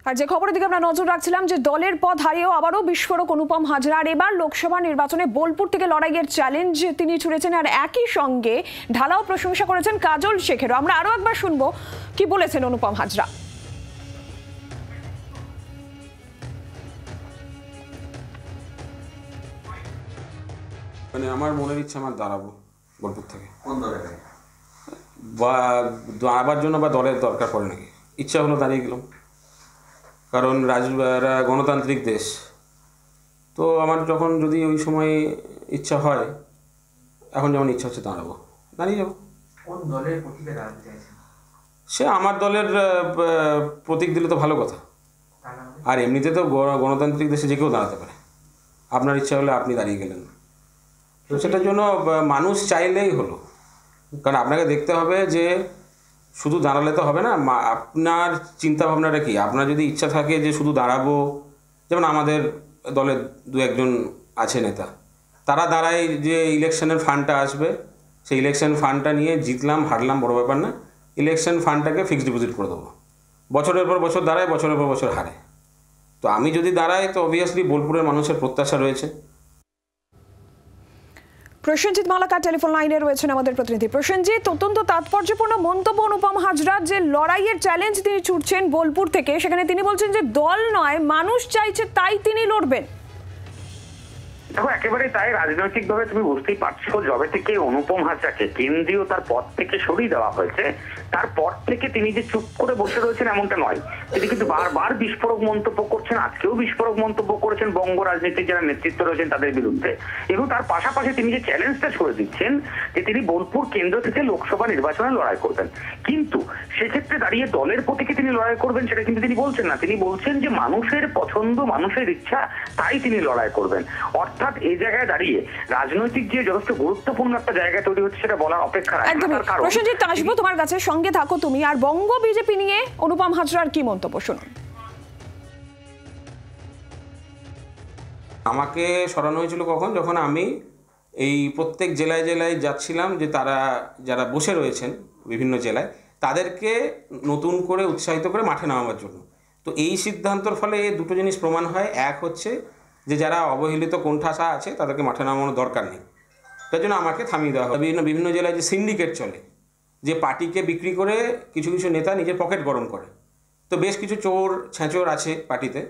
আর যে খবরের দিকে আমরা নজর রাখছিলাম যে দলের পদ হারিয়েও আবারও বিস্ফোরক অনুপম হাজরা। আর এবার লোকসভা নির্বাচনে বোলপুর থেকে লড়াইয়ের চ্যালেঞ্জ তিনি ছুড়েছেন, আর একই সঙ্গে ঢালাও প্রশংসা করেছেন কাজল শেখেরও। আমরা আরো একবার শুনবো কি বলেছেন অনুপম হাজরা। মানে আমার মনের ইচ্ছা আমার দাঁড়াবো বোলপুর থেকে। কোন দলে বা দাঁড়াবার জন্য বা দলের দরকার পড়ে নাকি, ইচ্ছা হলো দাঁড়িয়ে গেলাম। কারণ গণতান্ত্রিক দেশ তো আমার যখন যদি ওই সময় ইচ্ছা হয়, এখন যেমন ইচ্ছা হচ্ছে দাঁড়াবো, দাঁড়িয়ে যাবো। কোন দলের প্রতীকে দাঁড়াতে চাইছেন? সে আমার দলের প্রতীক দিলে তো ভালো কথা। আর এমনিতে তো গণতান্ত্রিক দেশে যে কেউ দাঁড়াতে পারে, আপনার ইচ্ছা হলে আপনি দাঁড়িয়ে গেলেন। তো সেটার জন্য মানুষ চাইলেই হলো। কারণ আপনাকে দেখতে হবে যে শুধু দাঁড়ালে তো হবে না, আপনার চিন্তা ভাবনাটা কি। আপনার যদি ইচ্ছা থাকে যে শুধু দাঁড়াবো, যেমন আমাদের দলে দু একজন আছে নেতা, তারা দাঁড়ায় যে ইলেকশনের ফান্ডটা আসবে, সেই ইলেকশন ফান্ডটা নিয়ে জিতলাম হারলাম বড় ব্যাপার না, ইলেকশন ফান্ডটাকে ফিক্সড ডিপোজিট করে দেবো। বছরের পর বছর দাঁড়ায়, বছরের পর বছর হারে। তো আমি যদি দাঁড়াই তো অবভিয়াসলি বোলপুরের মানুষের প্রত্যাশা রয়েছে। প্রসেনজিৎ মালাকার টেলিফোন লাইনে রয়েছেন আমাদের প্রতিনিধি। প্রসেনজিৎ, অত্যন্ত তাৎপর্যপূর্ণ মন্তব্য অনুপম হাজরার, যে লড়াইয়ের চ্যালেঞ্জ তিনি ছুটছেন বোলপুর থেকে। সেখানে তিনি বলছেন যে দল নয়, মানুষ চাইছে তাই তিনি লড়বেন। দেখো, একেবারে তাই। রাজনৈতিকভাবে তুমি বুঝতেই পারছো, যবে থেকে অনুপম হাজরাকে কেন্দ্রীয় তার পদ থেকে সরিয়ে দেওয়া হয়েছে, তারপর থেকে তিনি যে চুপ করে বসে রয়েছেন এমনটা নয়। তিনি কিন্তু বারবার বিস্ফোরক মন্তব্য করছেন। আজকেও বিস্ফোরক মন্তব্য করেছেন বঙ্গ রাজনীতির যারা নেতৃত্ব রয়েছেন তাদের বিরুদ্ধে। এবং তার পাশাপাশি তিনি যে চ্যালেঞ্জটা ছড়ে দিচ্ছেন যে তিনি বোলপুর কেন্দ্র থেকে লোকসভা নির্বাচনে লড়াই করবেন, কিন্তু সেক্ষেত্রে দাঁড়িয়ে দলের প্রতীকে তিনি লড়াই করবেন সেটা কিন্তু তিনি বলছেন না। তিনি বলছেন যে মানুষের পছন্দ, মানুষের ইচ্ছা, তাই তিনি লড়াই করবেন। অর্থাৎ এই জায়গায় দাঁড়িয়ে রাজনৈতিক যে যথেষ্ট গুরুত্বপূর্ণ একটা জায়গা তৈরি হচ্ছে সেটা বলার অপেক্ষা রাখে না। প্রসেনজিৎ, আসবো তোমার কাছে, সঙ্গে থাকো তুমি। আর বঙ্গ বিজেপি নিয়ে অনুপম হাজরার কি মন্তব্য শুনুন। আমাকে সরানো হয়েছিল কখন? যখন আমি এই প্রত্যেক জেলায় জেলায় যাচ্ছিলাম, যে তারা যারা বসে রয়েছেন বিভিন্ন জেলায় তাদেরকে নতুন করে উৎসাহিত করে মাঠে নামাবার জন্য। তো এই সিদ্ধান্তর ফলে দুটো জিনিস প্রমাণ হয়। এক হচ্ছে যে যারা অবহেলিত কোণঠাসা আছে তাদেরকে মাঠে নামানোর দরকার নেই, তার জন্য আমাকে থামিয়ে দেওয়া হয়। বিভিন্ন জেলায় যে সিন্ডিকেট চলে, যে পার্টিকে বিক্রি করে কিছু কিছু নেতা নিজের পকেট গরম করে, তো বেশ কিছু চোর ছেঁচোর আছে পার্টিতে,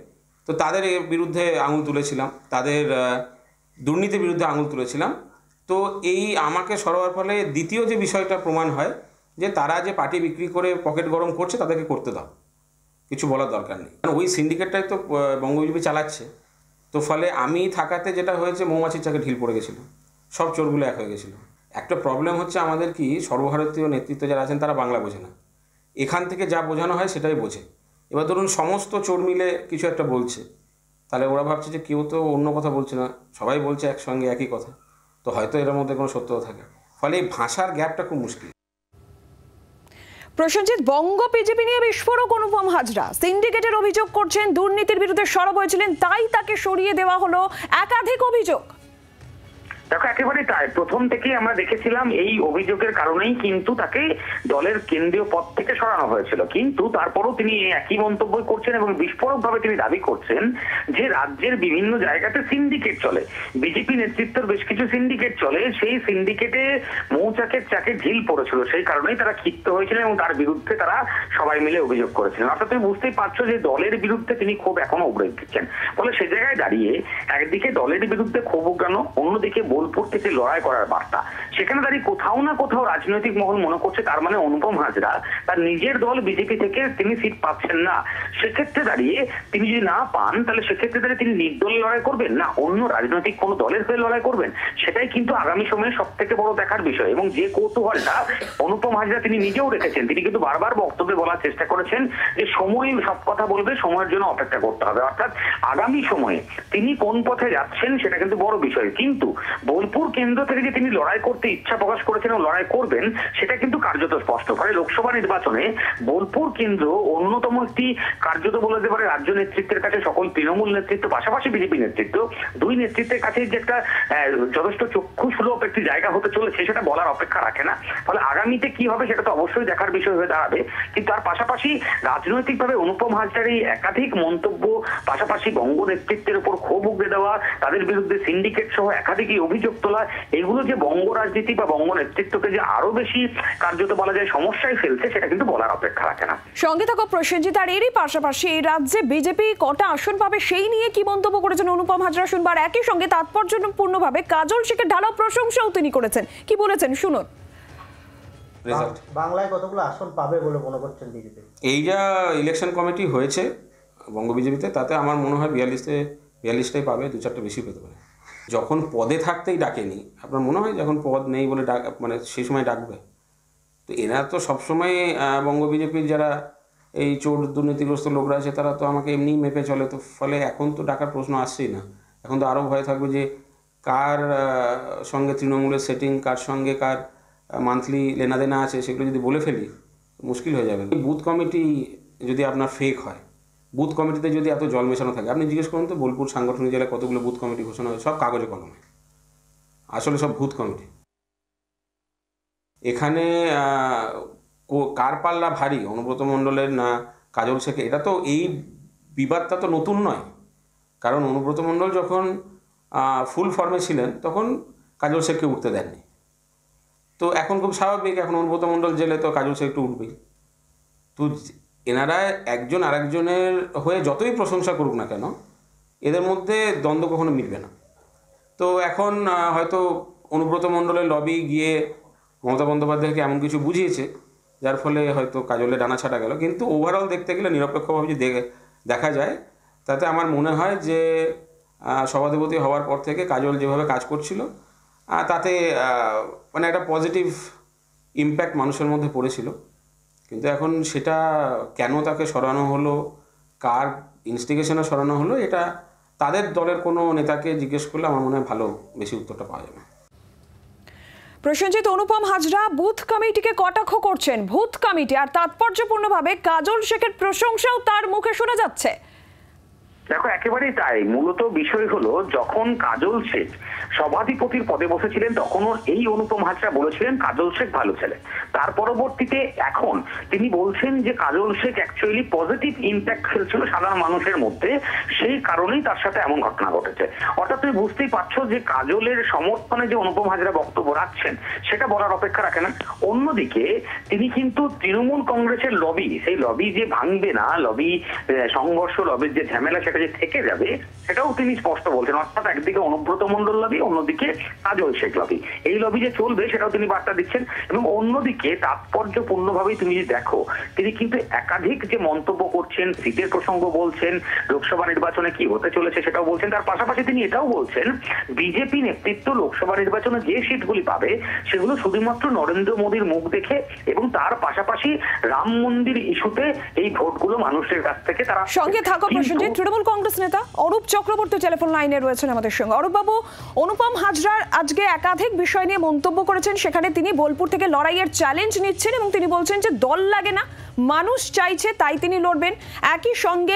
তো তাদের বিরুদ্ধে আঙুল তুলেছিলাম, তাদের দুর্নীতির বিরুদ্ধে আঙুল তুলেছিলাম। তো এই আমাকে সরাবার ফলে দ্বিতীয় যে বিষয়টা প্রমাণ হয় যে তারা যে পার্টি বিক্রি করে পকেট গরম করছে তাদেরকে করতে দাও, কিছু বলার দরকার নেই। কারণ ওই সিন্ডিকেটটাই তো বঙ্গ বিজেপি চালাচ্ছে। তো ফলে আমি থাকাতে যেটা হয়েছে, মৌমাছির চাকে ঢিল পড়ে গেছিলো, সব চোরগুলো এক হয়ে গেছিলো। একটা প্রবলেম হচ্ছে আমাদের কি, সর্বভারতীয় নেতৃত্ব যারা আছেন তারা বাংলা বোঝে না। এখান থেকে যা বোঝানো হয় সেটাই বোঝে। এবার ধরুন সমস্ত চোর মিলে কিছু একটা বলছে, তাহলে ওরা ভাবছে যে কেউ তো অন্য কথা বলছে না, সবাই বলছে একসঙ্গে একই কথা, তো হয়তো এর মধ্যে কোনো সত্যতা থাকে। ফলে এই ভাষার গ্যাপটা খুব মুশকিল। প্রসেনজিৎ, বঙ্গ বিজেপি নিয়ে বিস্ফোরক অনুপম হাজরা সিন্ডিকেটের অভিযোগ করছেন, দুর্নীতির বিরুদ্ধে সরব হয়েছিলেন, তাই তাকে সরিয়ে দেওয়া হলো, একাধিক অভিযোগ। দেখো, একেবারে তাই। প্রথম থেকে আমরা দেখেছিলাম এই অভিযোগের কারণেই কিন্তু তাকে দলের কেন্দ্রীয় পদ থেকে সরানো হয়েছিল। কিন্তু তারপরও তিনি একই মন্তব্য করছেন এবং বিস্ফোরক ভাবে তিনি দাবি করছেন যে রাজ্যের বিভিন্ন জায়গাতে সিন্ডিকেট চলে, বিজেপি নেতৃত্বের বেশ কিছু সিন্ডিকেট চলে, সেই সিন্ডিকেটে মৌচাকের চাকে ঢিল পড়েছিল, সেই কারণেই তারা ক্ষিপ্ত হয়েছিলেন এবং তার বিরুদ্ধে তারা সবাই মিলে অভিযোগ করেছিলেন। অর্থাৎ তুমি বুঝতেই পারছো যে দলের বিরুদ্ধে তিনি ক্ষোভ এখনো উগড়ে দিচ্ছেন। ফলে সে জায়গায় দাঁড়িয়ে একদিকে দলের বিরুদ্ধে ক্ষোভ উগড়ানো, অন্যদিকে বোলপুর থেকে লড়াই করার বার্তা, সেখানে দাঁড়িয়ে কোথাও না কোথাও রাজনৈতিক মহল মনে করছে তার মানে অনুপম হাজরা তার নিজের দল বিজেপি থেকে তিনি সিট পাচ্ছেন না। সেক্ষেত্রে দাঁড়িয়ে তিনি যদি না পান, তাহলে সেক্ষেত্রে দাঁড়িয়ে তিনি নির্দলে লড়াই করবেন না অন্য রাজনৈতিক কোনো দলের হয়ে লড়াই করবেন, সেটাই কিন্তু আগামী সময়ে সব থেকে বড় দেখার বিষয়। এবং যে কৌতূহলটা অনুপম হাজরা তিনি নিজেও রেখেছেন, তিনি কিন্তু বারবার বক্তব্যে বলার চেষ্টা করেছেন যে সময় সব কথা বলবে, সময়ের জন্য অপেক্ষা করতে হবে। অর্থাৎ আগামী সময়ে তিনি কোন পথে যাচ্ছেন সেটা কিন্তু বড় বিষয়। কিন্তু বোলপুর কেন্দ্র থেকে যে তিনি লড়াই করতে ইচ্ছা প্রকাশ করেছেন এবং লড়াই করবেন সেটা কিন্তু কার্যত স্পষ্ট। ফলে লোকসভা নির্বাচনে বোলপুর কেন্দ্র অন্যতম একটি কার্যত বলা যেতে পারে রাজ্য নেতৃত্বের কাছে সকল তৃণমূল নেতৃত্ব পাশাপাশি বিজেপি নেতৃত্ব দুই নেতৃত্বের কাছে যে একটা যথেষ্ট চক্ষু সুলভ একটি জায়গা হতে চলেছে সেটা বলার অপেক্ষা রাখে না। ফলে আগামীতে কি হবে সেটা তো অবশ্যই দেখার বিষয় হয়ে দাঁড়াবে। কিন্তু তার পাশাপাশি রাজনৈতিকভাবে অনুপম হাজরার এই একাধিক মন্তব্য, পাশাপাশি বঙ্গ নেতৃত্বের উপর ক্ষোভ উগড়ে দেওয়া, তাদের বিরুদ্ধে সিন্ডিকেট সহ একাধিক অভিযোগ তোলা, এগুলো যে বঙ্গ রাজনীতি বা বঙ্গ নেতৃত্বকে যে আরো বেশি কার্যত বলা যায় সমস্যায় ফেলছে সেটা কিন্তু বলার অপেক্ষা রাখে না। সঙ্গে থাকা প্রসেনজিৎ, আর এরই পাশাপাশি এই রাজ্যে বিজেপি কটা আসন পাবে সেই নিয়ে কি মন্তব্য করেছেন অনুপম হাজরা শুনবার। একই সঙ্গে তাৎপর্যপূর্ণভাবে কাজল শেখের ঢালাও প্রশংসাও তিনি করেছেন। কি বলেছেন শুনুন। বাংলায় কতগুলো আসন পাবে বলে মনে করছেন বিজেপি? এই যা ইলেকশন কমিটি হয়েছে বঙ্গ বিজেপিতে তাতে আমার মনে হয় 42টাই পাবে, 2-4টা বেশি পেতে পারে। যখন পদে থাকতেই ডাকেনি, আপনার মনে হয় যখন পদ নেই বলে মানে সেই সময় ডাকবে? তো এরা তো সবসময় বঙ্গ বিজেপির যারা এই চোর দুর্নীতিগ্রস্ত লোকরা আছে তারা তো আমাকে এমনিই মেপে চলে। তো ফলে এখন তো ডাকার প্রশ্ন আসছেই না। এখন তো আরও ভয় থাকবে যে কার সঙ্গে তৃণমূলের সেটিং, কার সঙ্গে কার মান্থলি লেনাদেনা আছে, সেগুলো যদি বলে ফেলি মুশকিল হয়ে যাবে। বুথ কমিটি যদি আপনার ফেক হয়, বুথ কমিটিতে যদি এত জল মেশানো থাকে, আপনি জিজ্ঞেস করুন তো বোলপুর সাংগঠনিক জেলায় কতগুলো বুথ কমিটি ঘোষণা হয়, সব কাগজে কলমে, আসলে সব বুথ কমিটি। এখানে কার পাল্লা ভারী, অনুব্রত মণ্ডলের না কাজল শেখের, এটা তো এই বিবাদটা তো নতুন নয়। কারণ অনুব্রত মণ্ডল যখন ফুল ফর্মে ছিলেন তখন কাজল শেখকে উঠতে দেননি। তো এখন খুব স্বাভাবিক, এখন অনুব্রত মণ্ডল জেলে তো কাজল শেখ একটু উঠবেই। তো এনারা একজন আরেকজনের হয়ে যতই প্রশংসা করুক না কেন, এদের মধ্যে দ্বন্দ্ব কখনো মিটবে না। তো এখন হয়তো অনুব্রত মণ্ডলের লবি গিয়ে মমতা বন্দ্যোপাধ্যায়কে এমন কিছু বুঝিয়েছে যার ফলে হয়তো কাজলে ডানা ছাটা গেল। কিন্তু ওভারঅল দেখতে গেলে নিরপেক্ষভাবে যদি দেখা যায়, তাতে আমার মনে হয় যে সভাধিপতি হওয়ার পর থেকে কাজল যেভাবে কাজ করছিল তাতে মানে একটা পজিটিভ ইম্প্যাক্ট মানুষের মধ্যে পড়েছিল। কিন্তু এখন সেটা কেন তাকে সরানো হলো, কার ইনস্টিগেশনে সরানো হলো, এটা তাদের দলের কোনো নেতাকে জিজ্ঞেস করলে আমার মনে হয় ভালো বেশি উত্তরটা পাওয়া যাবে। প্রসেনজিৎ, অনুপম হাজরা বুথ কমিটিকে কটাক্ষ করছেন, বুথ কমিটি, আর তাৎপর্যপূর্ণভাবে কাজল শেখের প্রশংসাও তার মুখে শোনা যাচ্ছে। দেখো একেবারেই তাই। মূলত বিষয় হলো যখন কাজল শেখ সভাধিপতির পদে বসেছিলেন তখনও এই অনুপম হাজরা বলেছিলেন কাজল শেখ ভালো ছেলে। তার পরবর্তীতে এখন তিনি বলছেন যে Kajal Sheikh actually positive impact ফেলছিল সাধারণ মানুষের মধ্যে, সেই কারণেই তার সাথে এমন ঘটনা ঘটেছে। অর্থাৎ তুমি বুঝতেই পারছো যে কাজলের সমর্থনে যে অনুপম হাজরা বক্তব্য রাখছেন সেটা বলার অপেক্ষা রাখে না। অন্যদিকে তিনি কিন্তু তৃণমূল কংগ্রেসের লবি, সেই লবি যে ভাঙবে না, লবি সংঘর্ষ, লবির যে ঝামেলা সেটা যে থেকে যাবে সেটাও তিনি স্পষ্ট বলছেন। অর্থাৎ একদিকে অনুব্রত মণ্ডল লবি, অন্যদিকে কাজল শেখ লবি, এই লবি যে চলবে সেটাও তিনি বার্তা দিচ্ছেন। এবং অন্যদিকে তাৎপর্যপূর্ণভাবেই তুমি যদি দেখো, তিনি কিন্তু একাধিক যে মন্তব্য করছেন, সিটের প্রসঙ্গ বলছেন, লোকসভা নির্বাচনে কি হতে চলেছে সেটাও বলছেন। তার পাশাপাশি তিনি এটাও বলছেন বিজেপি নেতৃত্ব লোকসভা নির্বাচনে যে সিটগুলি পাবে সেগুলো শুধুমাত্র নরেন্দ্র মোদীর মুখ দেখে, এবং তার পাশাপাশি রাম মন্দির ইস্যুতে এই ভোটগুলো মানুষের কাছ থেকে তারা। সঙ্গে থাকা প্রসেনজিৎ, তৃণমূল কংগ্রেস নেতা অরূপ চক্রবর্তী টেলিফোন লাইনে রয়েছেন আমাদের সঙ্গে। অরূপ বাবু, অনুপম হাজরার আজকে একাধিক বিষয় নিয়ে মন্তব্য করেছেন, সেখানে তিনি বোলপুর থেকে লড়াইয়ের চ্যালেঞ্জ নিচ্ছেন এবং তিনি বলছেন যে দল লাগে না, মানুষ চাইছে তাই তিনি লড়বেন। একই সঙ্গে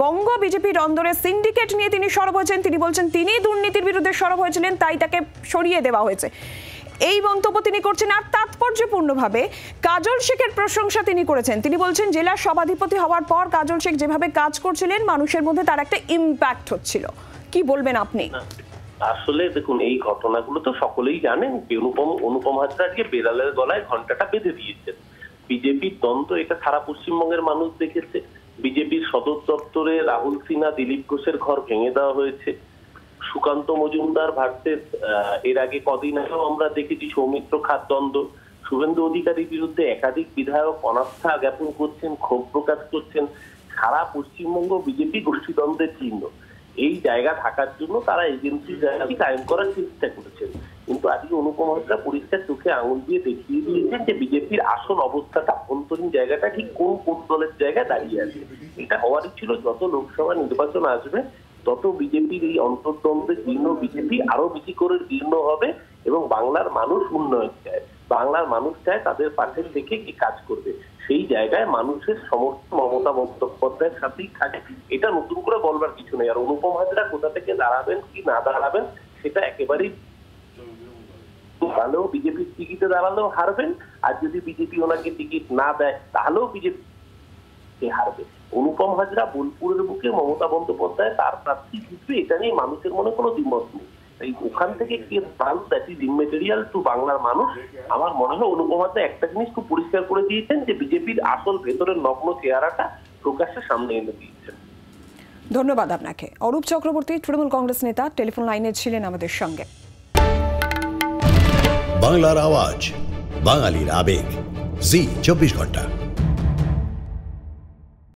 বঙ্গ বিজেপির অন্দরে সিন্ডিকেট নিয়ে তিনি সরব হয়েছেন, তিনি বলছেন তিনি দুর্নীতির বিরুদ্ধে সরব হয়েছিলেন তাই তাকে সরিয়ে দেওয়া হয়েছে, এই মন্তব্য তিনি করছেন। আর তাৎপর্যপূর্ণভাবে কাজল শেখের প্রশংসা তিনি করেছেন। তিনি বলছেন জেলা সভাধিপতি হওয়ার পর কাজল শেখ যেভাবে কাজ করছিলেন মানুষের মধ্যে তার একটা ইম্প্যাক্ট হচ্ছিল। কি বলবেন আপনি? আসলে দেখুন, এই ঘটনাগুলো তো সকলেই জানেন। অনুপম হাজরা আজকে বেড়ালের গলায় ঘন্টাটা বেঁধে দিয়েছেন। বিজেপির দ্বন্দ্ব এটা সারা পশ্চিমবঙ্গের মানুষ দেখেছে। বিজেপির সদর দপ্তরে রাহুল সিনহা, দিলীপ ঘোষের ঘর ভেঙে দেওয়া হয়েছে। সুকান্ত মজুমদার ভার্সেস এর আগে কদিন আগেও আমরা দেখেছি সৌমিত্র খাত দ্বন্দ্ব। শুভেন্দু অধিকারীর বিরুদ্ধে একাধিক বিধায়ক অনাস্থা জ্ঞাপন করছেন, ক্ষোভ প্রকাশ করছেন। সারা পশ্চিমবঙ্গ বিজেপি গোষ্ঠীদ্বন্দ্বের চিহ্ন। এই জায়গা থাকার জন্য তারা এজেন্সি জায়গাটি কায়েম করার চেষ্টা করেছেন। কিন্তু আজকে অনুপম হাজরা পরিষ্কার চোখে আঙুল দিয়ে দেখিয়ে দিয়েছেন যে বিজেপির আসল অবস্থাটা, অভ্যন্তরীণ জায়গাটা ঠিক কোন কোন দলের জায়গায় দাঁড়িয়ে আছে। এটা হওয়ারই ছিল। যত লোকসভা নির্বাচন আসবে তত বিজেপির এই অন্তর্দ্বন্দ্বে জীর্ণ বিজেপি আরো বেশি করে জীর্ণ হবে এবং বাংলার মানুষ উন্নয়ন চায়, বাংলার মানুষ চায় তাদের পাশে থেকে কি কাজ করবে, সেই জায়গায় মানুষের সমস্ত মমতা বন্দ্যোপাধ্যায়ের সাথেই থাকে। এটা নতুন করে বলবার কিছু নেই। আর অনুপম হাজরা কোথা থেকে দাঁড়াবেন কি না দাঁড়াবেন সেটা একেবারেই, দাঁড়ালেও বিজেপির টিকিটে দাঁড়ালেও হারবেন, আর যদি বিজেপি ওনাকে টিকিট না দেয় তাহলেও বিজেপি হারবে। অনুপম হাজরা বোলপুরের বুকে মমতা বন্দ্যোপাধ্যায় তার প্রার্থী জিতবে, এটা নিয়ে মানুষের মনে কোনো দ্বিমত নেই। তাই ওখান থেকে কে প্রাণ দ্যাট ইজ ইমেটেরিয়াল টু বাংলার মানুষ। আমার মনে হয় অনুপম হাজরা একটা জিনিস খুব পরিষ্কার করে দিয়েছেন যে বিজেপির আসল ভেতরের নগ্ন চেহারাটা প্রকাশ্যে সামনে এনে দিয়েছেন। ধন্যবাদ আপনাকে। অরূপ চক্রবর্তী, তৃণমূল কংগ্রেস নেতা, টেলিফোন লাইনে ছিলেন আমাদের সঙ্গে। বাংলার আওয়াজ, বাঙালির আবেগ, জি 24 ঘন্টা।